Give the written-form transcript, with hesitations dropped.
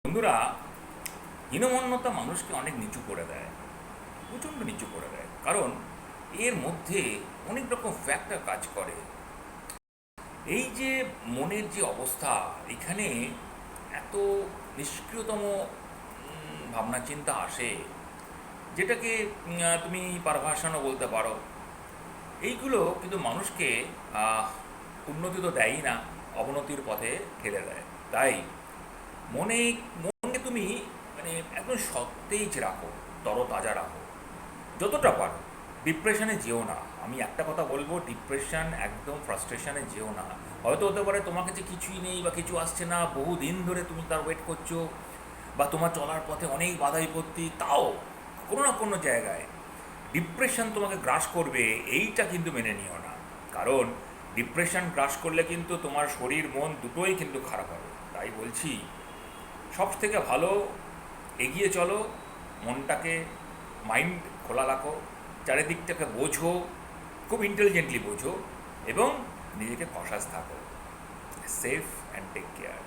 বন্ধুরা, হীনমন্যতা মানুষকে অনেক নিচু করে দেয়, প্রচণ্ড নিচু করে দেয়। কারণ এর মধ্যে অনেক রকম ফ্যাক্টর কাজ করে। এই যে মনের যে অবস্থা, এখানে এত নিষ্ক্রিয়তম ভাবনা চিন্তা আসে, যেটাকে তুমি পারভাষণও বলতে পারো। এইগুলো কিন্তু মানুষকে উন্নতি তো দেয়ই না, অবনতির পথে ঠেলে দেয়। তাই মনে মনকে তুমি একদম সতেজ রাখো, তরতাজা রাখো যতটা পারো। ডিপ্রেশনে যেও না। আমি একটা কথা বলবো, ডিপ্রেশন একদম ফ্রাস্ট্রেশনে যেও না। হয়তো হতে পারে তোমার কাছে কিছুই নেই বা কিছু আসছে না, বহু দিন ধরে তুমি তার ওয়েট করছো, বা তোমার চলার পথে অনেক বাধা বিপত্তি, তাও কোনো না কোনো জায়গায় ডিপ্রেশন তোমাকে গ্রাস করবে, এইটা কিন্তু মেনে নিও না। কারণ ডিপ্রেশন গ্রাস করলে কিন্তু তোমার শরীর মন দুটোই কিন্তু খারাপ হবে। তাই বলছি, সব থেকে ভালো এগিয়ে চলো, মনটাকে, মাইন্ড খোলা রাখো, চারিদিকটাকে বোঝো, খুব ইন্টেলিজেন্টলি বোঝো, এবং নিজেকে কশাস থাকো। Safe and take care.